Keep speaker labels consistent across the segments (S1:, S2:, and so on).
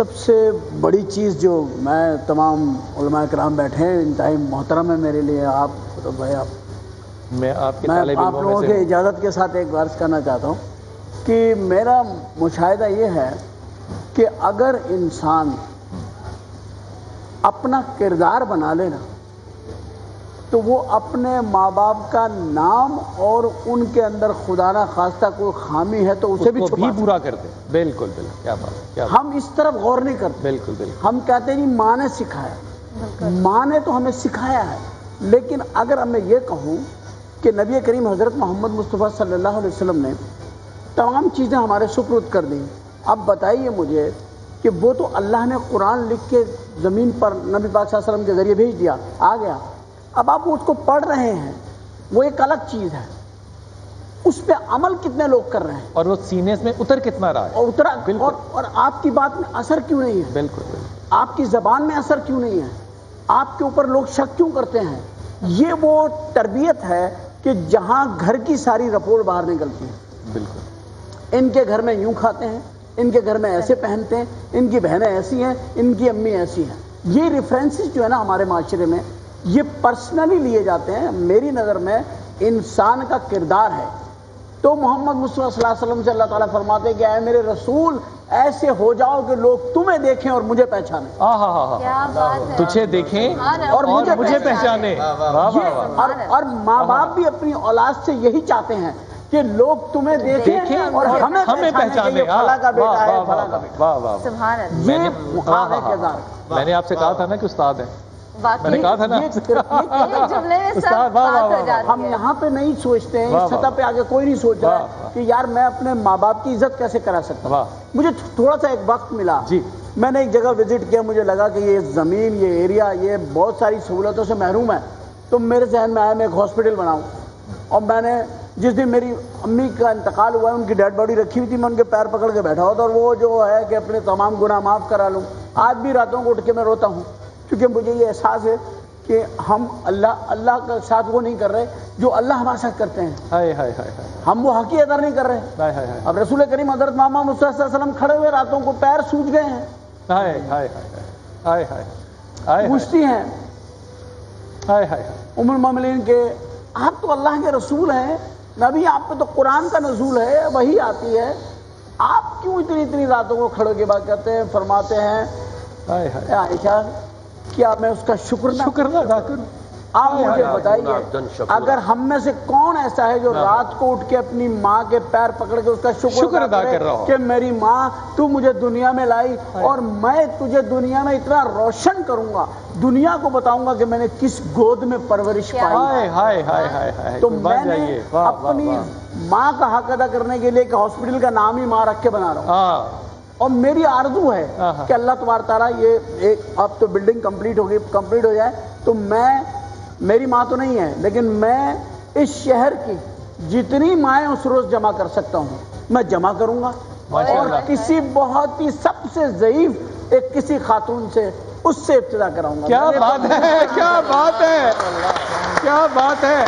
S1: سب سے بڑی چیز جو میں تمام علماء کرام بیٹھے ہیں انتہائی محترم ہے میرے لیے آپ بھائی،
S2: میں آپ
S1: لوگوں کے اجازت کے ساتھ ایک عرض کرنا چاہتا ہوں کہ میرا مشاہدہ یہ ہے کہ اگر انسان اپنا کردار بنا لے نا تو وہ اپنے ماں باپ کا نام اور ان کے اندر خدا نہ خواستہ کوئی خامی ہے تو اسے بھی
S2: پورا کرتے. بالکل بالکل، کیا بات.
S1: ہم اس طرف غور نہیں کرتے.
S2: بالکل بالکل.
S1: ہم کہتے ہیں جی ماں نے سکھایا، ماں نے تو ہمیں سکھایا ہے، لیکن اگر میں یہ کہوں کہ نبی کریم حضرت محمد مصطفیٰ صلی اللہ علیہ وسلم نے تمام چیزیں ہمارے سپرد کر دیں، اب بتائیے مجھے کہ وہ تو اللہ نے قرآن لکھ کے زمین پر نبی پاک صلی اللہ علیہ وسلم کے ذریعے بھیج دیا، آ گیا. اب آپ اس کو پڑھ رہے ہیں، وہ ایک الگ چیز ہے، اس پہ عمل کتنے لوگ کر رہے ہیں
S2: اور وہ سینے میں اتر کتنا رہا ہے،
S1: اور اترا اور آپ کی بات میں اثر کیوں نہیں ہے.
S2: بالکل بالکل.
S1: آپ کی زبان میں اثر کیوں نہیں ہے، آپ کے اوپر لوگ شک کیوں کرتے ہیں. یہ وہ تربیت ہے کہ جہاں گھر کی ساری رپورٹ باہر نکلتی ہے.
S2: بالکل.
S1: ان کے گھر میں یوں کھاتے ہیں، ان کے گھر میں ایسے پہنتے ہیں، ان کی بہنیں ایسی ہیں، ان کی امی ایسی ہیں. یہ ریفرنسز جو ہے نا ہمارے معاشرے میں یہ پرسنلی لیے جاتے ہیں. میری نظر میں انسان کا کردار ہے تو محمد مصطفیٰ صلی اللہ علیہ وسلم سے اللہ تعالیٰ فرماتے ہیں کہ اے میرے رسول ایسے ہو جاؤ کہ لوگ تمہیں دیکھیں اور مجھے پہچانیں.
S2: تجھے دیکھیں اور مجھے پہچانیں.
S1: اور ماں باپ بھی اپنی اولاد سے یہی چاہتے ہیں کہ لوگ تمہیں دیکھیں اور ہمیں پہچانیں. فلاں کا بیٹا ہے، فلاں کا بیٹا. یہ مقام ہے کردار.
S2: میں نے آپ سے کہا تھا نا کہ استاد ہیں، میں نے کہا تھا نا
S1: ہم یہاں پہ نہیں سوچتے ہیں، اس سطح پہ آگے کوئی نہیں سوچ رہا ہے کہ یار میں اپنے ماں باپ کی عزت کیسے کرا سکتا ہوں. مجھے تھوڑا سا ایک وقت ملا، میں نے ایک جگہ وزٹ کیا، مجھے لگا کہ یہ زمین، یہ ایریا، یہ بہت ساری سہولتوں سے محروم ہے. تو میرے ذہن میں آیا میں ایک ہاسپٹل بناؤں. اور میں نے جس دن میری امی کا انتقال ہوا ہے ان کی ڈیڈ باڈی رکھی ہوئی تھی، میں ان کے پیر پکڑ کے بیٹھا ہوتا اور وہ جو ہے کہ اپنے تمام گناہ معاف کرا لوں. آج بھی راتوں کو اٹھ کے میں روتا ہوں کیونکہ مجھے یہ احساس ہے کہ ہم اللہ کے ساتھ وہ نہیں کر رہے جو اللہ ہمارے ساتھ کرتے ہیں. ہم وہ حق ادا نہیں کر رہے. اب رسول کریم حضرت محمد مصطفیٰ صلی اللہ علیہ وسلم کھڑے ہوئے راتوں کو پیر سوج گئے ہیں، پوچھتی ہیں ام المومنین کے آپ تو اللہ کے رسول ہیں، نبی آپ پہ تو قرآن کا نزول ہے، وحی آتی ہے، آپ کیوں اتنی راتوں کو کھڑے کے بعد کرتے ہیں؟ فرماتے ہیں عائشہ کیا میں اس کا شکر نہ ادا کروں؟ آپ مجھے بتائیے اگر ہم میں سے کون ایسا ہے جو رات کو اٹھ کے اپنی ماں کے پیر پکڑ کے اس کا شکر ادا کر رہا ہو کہ میری ماں تو مجھے دنیا میں لائی اور میں تجھے دنیا میں اتنا روشن کروں گا، دنیا کو بتاؤں گا کہ میں نے کس گود میں پرورش پائی. تو میں نے اپنی ماں کا حق ادا کرنے کے لیے کہ ہاسپٹل کا نام ہی ماں رکھ کے بنا رہا ہوں. اور میری آرزو ہے کہ اللہ تبارک تعالیٰ یہ ایک اب تو بلڈنگ کمپلیٹ ہو جائے تو میری ماں تو نہیں ہے لیکن میں اس شہر کی جتنی مائیں اس روز جمع کر سکتا ہوں میں جمع کروں گا اور کسی بہت ہی سب سے ضعیف ایک کسی خاتون سے اس سے ابتدا کراؤں گا.
S2: کیا بات ہے، کیا بات ہے، کیا بات ہے،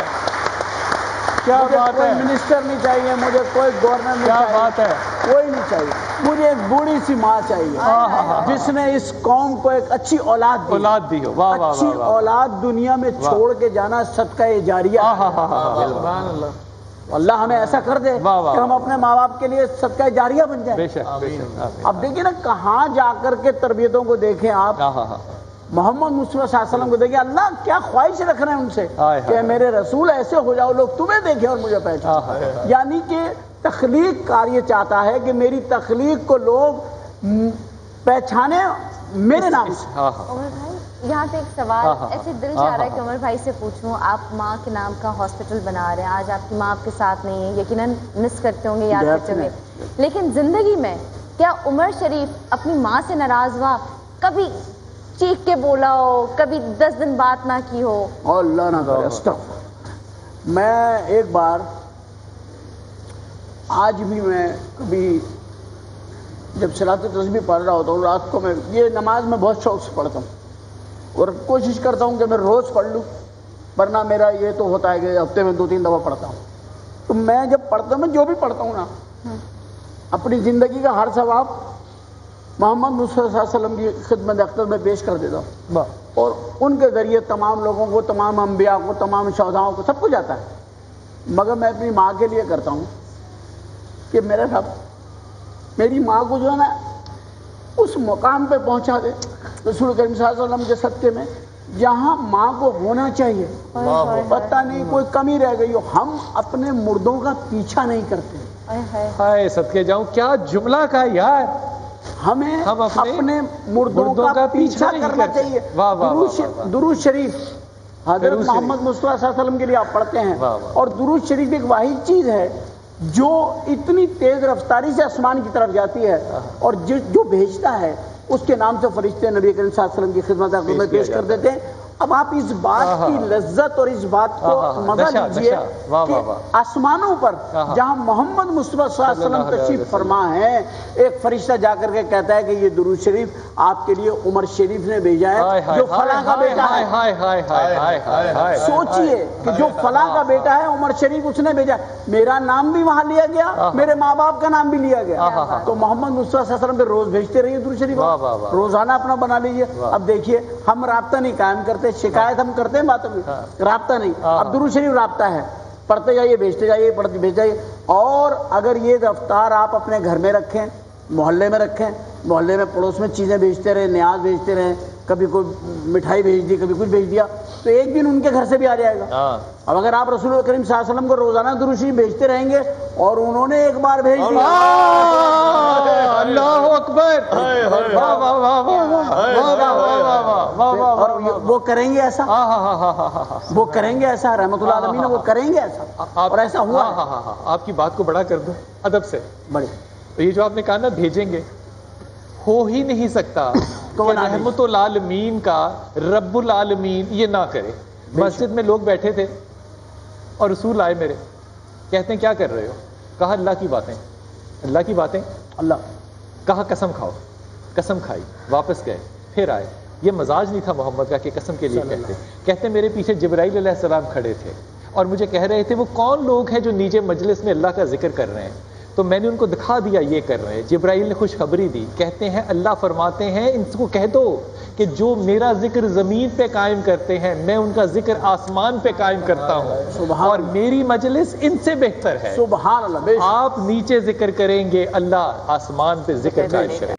S2: کیا بات ہے.
S1: کوئی منسٹر نہیں چاہیے مجھے، کوئی گورنر نہیں چاہیے،
S2: بات ہے،
S1: کوئی نہیں چاہیے. مجھے ایک بوڑھی سی ماں چاہیے جس نے اس قوم کو ایک اچھی اولاد دی ہو. اچھی اولاد دنیا میں چھوڑ کے جانا صدقہ جاریہ. اللہ ہمیں ایسا کر دے کہ ہم اپنے ماں باپ کے لیے صدقہ جاریہ بن جائیں. اب دیکھیں نا کہاں جا کر کے تربیتوں کو دیکھیں آپ. محمد مصطفیٰ صلی اللہ علیہ وسلم کو دیکھیں، اللہ کیا خواہش رکھ رہے ہیں ان سے کہ میرے رسول ایسے ہو جاؤ لوگ تمہیں دیکھیں اور مجھے پہچانیں. یعنی کہ تخلیق کار یہ چاہتا ہے کہ میری تخلیق کو لوگ پہچانے میرے نام سے.
S3: عمر بھائی یہاں پہ ایک سوال ایسے دل چاہ رہا ہے کہ عمر بھائی سے پوچھوں. آپ ماں کے نام کا ہاسپٹل بنا رہے ہیں، آج آپ کی ماں آپ کے ساتھ نہیں ہے، یقیناً مس کرتے ہوں گے، یاد کرتے ہوں گے، لیکن زندگی میں کیا عمر شریف اپنی ماں سے ناراض ہوا؟ کبھی چیخ کے بولا ہو، کبھی 10 دن بات نہ کی ہو؟
S1: اللہ نہ کرے. استغفر. میں ایک بار آج بھی میں کبھی جب صلاۃ تسبیح پڑھ رہا ہوتا ہوں رات کو، میں یہ نماز میں بہت شوق سے پڑھتا ہوں اور کوشش کرتا ہوں کہ میں روز پڑھ لوں، ورنہ میرا یہ تو ہوتا ہے کہ ہفتے میں 2-3 دفعہ پڑھتا ہوں. تو میں جب پڑھتا ہوں، میں جو بھی پڑھتا ہوں نا، اپنی زندگی کا ہر ثواب محمد مصطفیٰ صلی اللہ علیہ وسلم کی خدمت اقدس میں پیش کر دیتا ہوں، اور ان کے ذریعے تمام لوگوں کو، تمام انبیاء کو، تمام شہداؤں کو، سب کو جاتا ہے، مگر میں اپنی ماں کے لیے کرتا ہوں کہ میرے رب میری ماں کو جو ہے نا اس مقام پہ پہنچا دے رسول کریم صلی اللہ علیہ وسلم کے صدقے میں جہاں ماں کو ہونا چاہیے۔ پتہ نہیں کوئی کمی رہ گئی ہو، ہم اپنے مردوں کا پیچھا نہیں کرتے۔
S2: ہائے صدقے جاؤں، کیا جملہ کہا یار،
S1: ہمیں
S2: ہم
S1: اپنے مردوں کا پیچھا کرنا چاہیے۔ درود شریف حضرت محمد مصطفیٰ صلی اللہ علیہ وسلم کے لیے آپ پڑھتے ہیں، اور درود شریف ایک واحد چیز ہے جو اتنی تیز رفتاری سے آسمان کی طرف جاتی ہے، اور جو بھیجتا ہے اس کے نام سے فرشتے نبی کریم صلی اللہ علیہ وسلم کی خدمت میں پیش کر دیتے ہیں۔ اب آپ اس بات کی لذت اور اس بات کو مزہ لیجئے کہ آسمانوں پر جہاں محمد مصطفیٰ صلی اللہ علیہ وسلم تشریف فرما ہے، ایک فرشتہ جا کر کے کہتا ہے کہ یہ درود شریف آپ کے لیے عمر شریف نے بھیجا ہے جو فلاں کا بیٹا ہے۔ سوچئے کہ جو فلاں کا بیٹا ہے عمر شریف اس نے بھیجا، میرا نام بھی وہاں لیا گیا، میرے ماں باپ کا نام بھی لیا گیا، تو محمد مصطفیٰ صلی اللہ علیہ وسلم پہ روز بھیجتے رہیے درود شریف، روزانہ اپنا بنا لیجئے۔ اب دیکھیے ہم رابطہ نہیں قائم کرتے، شکایت ہم کرتے ہیں باتوں میں، رابطہ نہیں۔ اب درود شریف رابطہ ہے، پڑھتے جائیے، بھیجتے جائیے، پڑھتے بھیج جائیے۔ اور اگر یہ رفتار آپ اپنے گھر میں رکھیں، محلے میں رکھیں، محلے میں پڑوس میں چیزیں بھیجتے رہے، نیاز بھیجتے رہے، کبھی کوئی مٹھائی بھیج دی، کبھی کچھ بھیج دیا، تو ایک دن ان کے گھر سے بھی آ جائے گا۔ اب اگر آپ رسول کریم صلی اللہ علیہ وسلم کو روزانہ درود شریف بھیجتے رہیں گے اور انہوں نے ایک بار بھیج دیا،
S2: اللہ اکبر،
S1: اور وہ کریں گے ایسا، وہ کریں گے ایسا، رحمت اللہ علیہ وہ کریں گے ایسا، اور ایسا ہوا ہے۔
S2: آپ کی بات کو بڑا کر دوں ادب سے،
S1: بڑے
S2: تو یہ جو آپ نے کہا نا بھیجیں گے، ہو ہی نہیں سکتا کہ رحمت العالمین کا رب العالمین یہ نہ کرے۔ مسجد میں لوگ بیٹھے تھے اور رسول آئے میرے، کہتے ہیں کیا کر رہے ہو؟ کہا اللہ کی باتیں، اللہ کی باتیں،
S1: اللہ،
S2: کہا
S1: قسم کھاؤ،
S2: قسم کھائی، واپس گئے، پھر آئے۔ یہ مزاج نہیں تھا محمد کا کہ قسم کے لیے کہتے میرے پیچھے جبرائیل علیہ السلام کھڑے تھے اور مجھے کہہ رہے تھے وہ کون لوگ ہیں جو نیچے مجلس میں اللہ کا ذکر کر رہے ہیں، تو میں نے ان کو دکھا دیا یہ کر رہے ہیں۔ جبرائیل نے خوشخبری دی، کہتے ہیں اللہ فرماتے ہیں ان کو کہہ دو کہ جو میرا ذکر زمین پہ قائم کرتے ہیں میں ان کا ذکر آسمان پہ قائم کرتا ہوں، اور میری مجلس ان سے بہتر ہے۔
S1: سبحان اللہ،
S2: آپ نیچے ذکر کریں گے، اللہ آسمان پہ ذکر قائم کرے۔